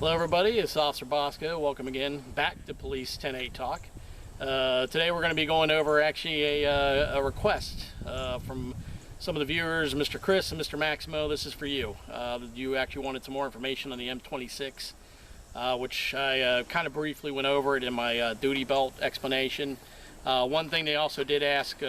Hello everybody, it's Officer Bosco. Welcome again back to Police 10-8 Talk. Today we're going to be going over actually a request from some of the viewers, Mr. Chris and Mr. Maximo. This is for you. You actually wanted some more information on the M-26, which I kind of briefly went over it in my duty belt explanation. One thing they also did ask,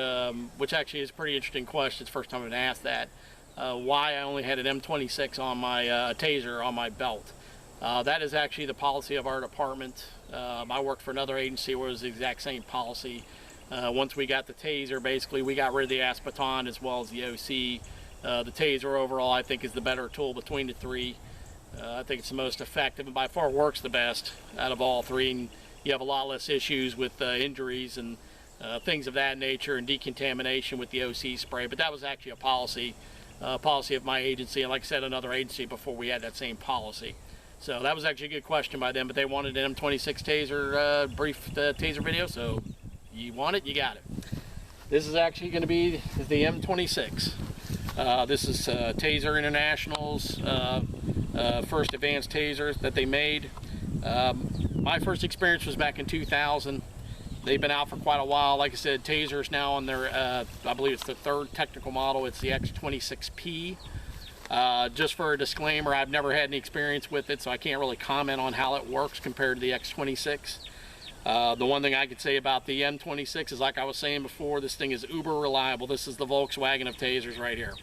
which actually is a pretty interesting question, it's the first time I've been asked that, why I only had an M-26 on my TASER on my belt. That is actually the policy of our department. I worked for another agency where it was the exact same policy. Once we got the TASER, basically we got rid of the AS baton as well as the OC. The TASER overall I think is the better tool between the three. I think it's the most effective and by far works the best out of all three. And you have a lot less issues with injuries and things of that nature and decontamination with the OC spray. But that was actually a policy of my agency, and like I said, another agency before we had that same policy. So that was actually a good question by them, but they wanted an M-26 TASER, brief TASER video, so you want it, you got it. This is actually going to be the M-26. This is TASER International's first advanced TASER that they made. My first experience was back in 2000. They've been out for quite a while. Like I said, TASER's now on their, I believe it's the third technical model. It's the X-26P. Just for a disclaimer, I've never had any experience with it, so I can't really comment on how it works compared to the X-26. The one thing I could say about the M-26 is, like I was saying before, this thing is uber reliable. This is the Volkswagen of TASERs right here.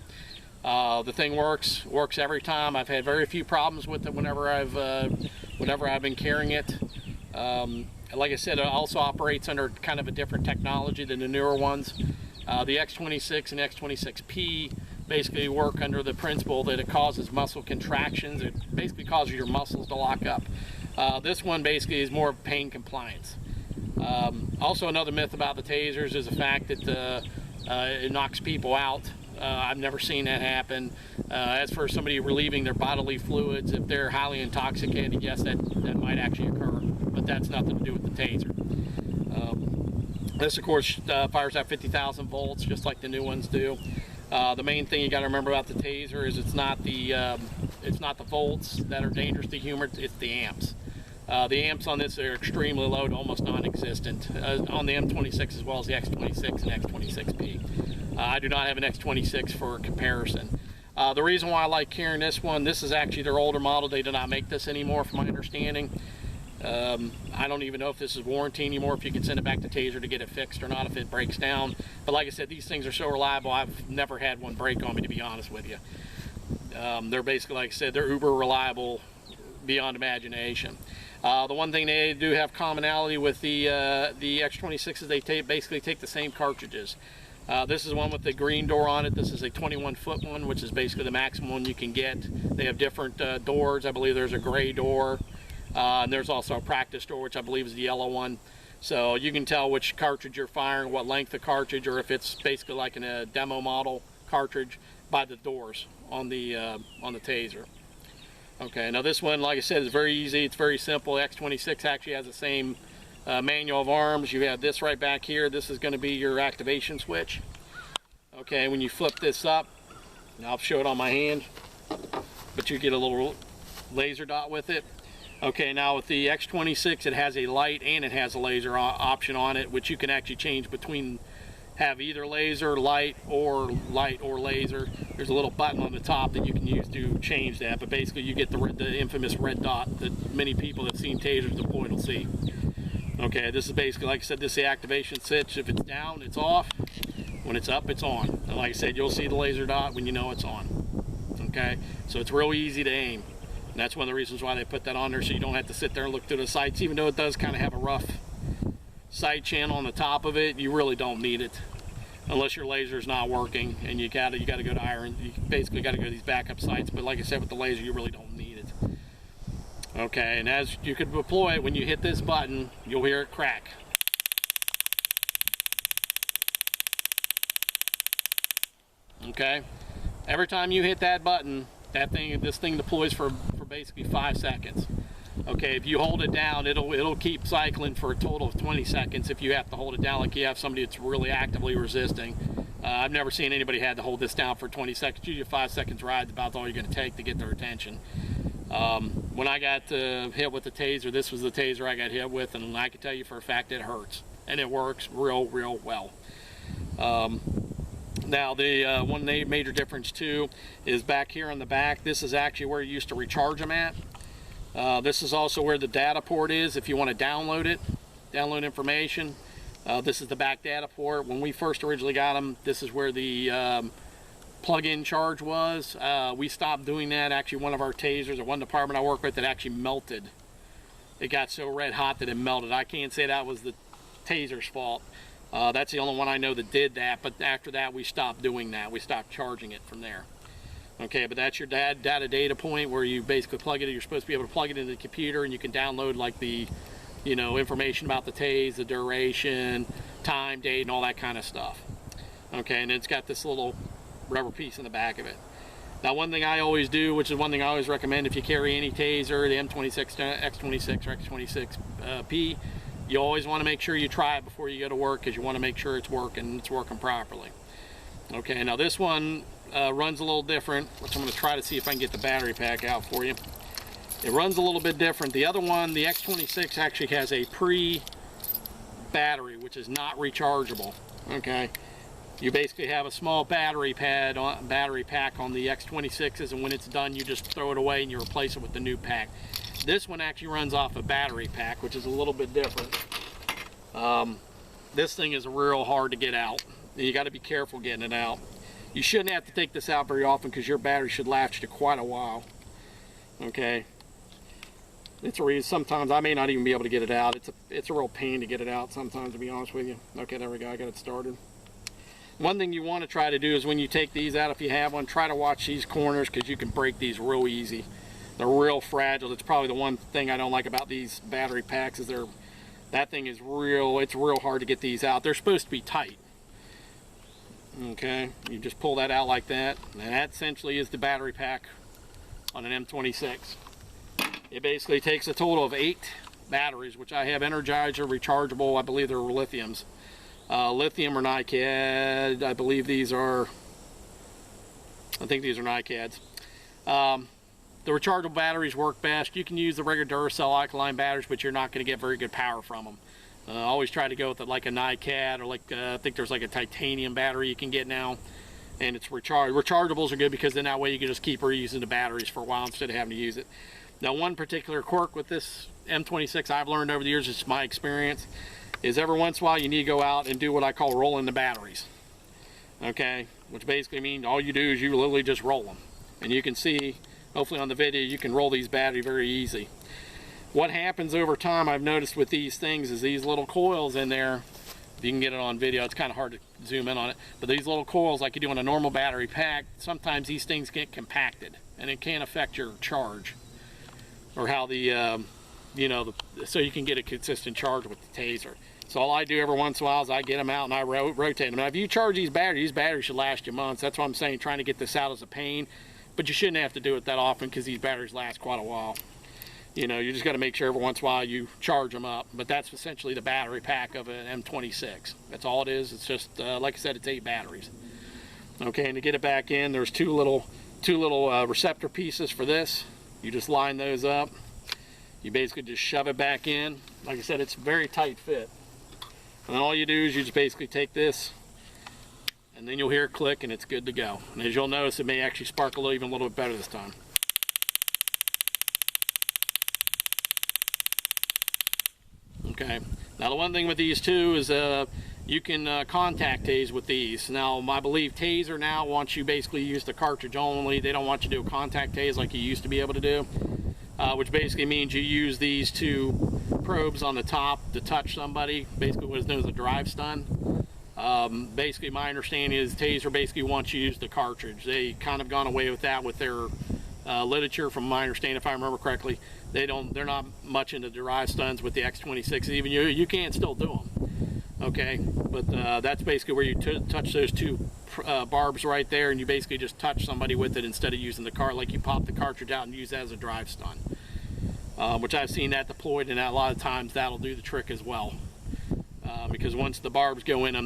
The thing works every time. I've had very few problems with it whenever I've been carrying it. Like I said, it also operates under kind of a different technology than the newer ones. The X-26 and X-26P basically work under the principle that it causes muscle contractions. It basically causes your muscles to lock up. This one basically is more pain compliance. Also, another myth about the TASERs is the fact that it knocks people out. I've never seen that happen. As for somebody relieving their bodily fluids, if they're highly intoxicated, yes, that might actually occur, but that's nothing to do with the TASER. This, of course, fires at 50,000 volts, just like the new ones do. The main thing you got to remember about the TASER is it's not the volts that are dangerous to humans, it's the amps. The amps on this are extremely low to almost non-existent on the M-26 as well as the X-26 and X-26P. I do not have an X-26 for comparison. The reason why I like carrying this one, this is actually their older model. They do not make this anymore from my understanding. I don't even know if this is warranty anymore, if you can send it back to TASER to get it fixed or not if it breaks down. But like I said, these things are so reliable, I've never had one break on me, to be honest with you. They're basically, like I said, they're uber reliable beyond imagination. The one thing they do have commonality with the X-26 is they basically take the same cartridges. This is one with the green door on it. This is a 21-foot one, which is basically the maximum one you can get. They have different doors. I believe there's a gray door. And there's also a practice door, which I believe is the yellow one. So you can tell which cartridge you're firing, what length of cartridge, or if it's basically like in a demo model cartridge by the doors on the TASER. Okay, now this one, like I said, is very easy. It's very simple. X-26 actually has the same manual of arms. You have this right back here. This is going to be your activation switch. Okay, when you flip this up, and I'll show it on my hand, but you get a little laser dot with it. Okay, now with the X-26, it has a light and it has a laser option on it, which you can actually change between, have either laser, light, or laser. There's a little button on the top that you can use to change that, but basically you get the infamous red dot that many people that have seen TASERs deployed will see. Okay, this is basically, like I said, this is the activation switch. If it's down, it's off. When it's up, it's on. And like I said, you'll see the laser dot when you know it's on. Okay, so it's real easy to aim. And that's one of the reasons why they put that on there, so you don't have to sit there and look through the sights. Even though it does kind of have a rough sight channel on the top of it, you really don't need it unless your laser is not working and you gotta go to iron. You basically got to go to these backup sites. But like I said, with the laser, you really don't need it. Okay, and as you could deploy it, when you hit this button, you'll hear it crack. Okay, every time you hit that button, this thing deploys for basically 5 seconds. Okay, if you hold it down, it'll keep cycling for a total of 20 seconds if you have to hold it down, like you have somebody that's really actively resisting. I've never seen anybody had to hold this down for 20 seconds. Usually 5 seconds ride is about all you're going to take to get their attention. when I got hit with the taser, this was the taser I got hit with, and I can tell you for a fact it hurts, and it works real well. Now the one major difference too is back here on the back. This is actually where you used to recharge them at. This is also where the data port is if you want to download it, download information. This is the back data port. When we first originally got them, this is where the plug-in charge was. We stopped doing that. Actually, one of our tasers at one department I work with, that actually melted. It got so red hot that it melted. I can't say that was the taser's fault. That's the only one I know that did that, but after that we stopped doing that. We stopped charging it from there. Okay, but that's your data point where you basically plug it in. You're supposed to be able to plug it into the computer, and you can download like the, you know, information about the tase, the duration, time, date, and all that kind of stuff. Okay, and it's got this little rubber piece in the back of it. Now, one thing I always do, which is one thing I always recommend if you carry any taser, the M-26, X-26, or X-26P, you always want to make sure you try it before you go to work, because you want to make sure it's working properly. Okay, now this one runs a little different, which I'm going to try to see if I can get the battery pack out for you. It runs a little bit different. The other one, the X-26, actually has a pre-battery, which is not rechargeable. Okay, you basically have a small battery pack on the X-26s, and when it's done, you just throw it away and you replace it with the new pack. This one actually runs off a battery pack, which is a little bit different. This thing is real hard to get out. You got to be careful getting it out. You shouldn't have to take this out very often, because your battery should last you quite a while. Okay. It's a reason sometimes I may not even be able to get it out. It's a real pain to get it out sometimes, to be honest with you. Okay, there we go. I got it started. One thing you want to try to do is when you take these out, if you have one, try to watch these corners, because you can break these real easy. They're real fragile. It's probably the one thing I don't like about these battery packs, is that thing is real. It's real hard to get these out. They're supposed to be tight. Okay, you just pull that out like that, and that essentially is the battery pack on an M-26. It basically takes a total of 8 batteries, which I have Energizer rechargeable. I believe they're lithiums. Lithium or NiCad. I think these are NiCads. The rechargeable batteries work best. You can use the regular Duracell alkaline batteries, but you're not going to get very good power from them. Always try to go with like a NiCad, or like I think there's like a titanium battery you can get now, and it's rechargeables are good, because then that way you can just keep reusing the batteries for a while instead of having to use it. Now, one particular quirk with this M-26 I've learned over the years, it's my experience, is every once in a while you need to go out and do what I call rolling the batteries. Okay, which basically means all you do is you literally just roll them, and you can see, hopefully on the video, you can roll these batteries very easy. What happens over time, I've noticed with these things, is these little coils in there, if you can get it on video, it's kind of hard to zoom in on it, but these little coils, like you do on a normal battery pack, sometimes these things get compacted, and it can affect your charge, or how the, so you can get a consistent charge with the taser. So all I do every once in a while is I get them out and I rotate them. Now, if you charge these batteries should last you months. That's what I'm saying, trying to get this out is a pain, but you shouldn't have to do it that often, because these batteries last quite a while. You know, you just got to make sure every once in a while you charge them up. But that's essentially the battery pack of an M-26. That's all it is. It's just, like I said, it's 8 batteries. Okay, and to get it back in, there's two little receptor pieces for this. You just line those up. You basically just shove it back in. Like I said, it's a very tight fit. And then all you do is you just basically take this, and then you'll hear it click, and it's good to go. And as you'll notice, it may actually sparkle even a little bit better this time. Okay, now the one thing with these too is you can contact tase with these. Now, I believe Taser now wants you basically use the cartridge only. They don't want you to do a contact tase like you used to be able to do, which basically means you use these 2 probes on the top to touch somebody, basically what is known as a drive stun. Basically, my understanding is Taser basically wants you to use the cartridge. They kind of gone away with that with their literature, from my understanding, if I remember correctly. They're not much into drive stuns with the X-26. Even you can still do them. Okay, but that's basically where you touch those 2 barbs right there, and you basically just touch somebody with it instead of using the like you pop the cartridge out and use that as a drive stun. Which I've seen that deployed, and a lot of times that'll do the trick as well. Because once the barbs go in them,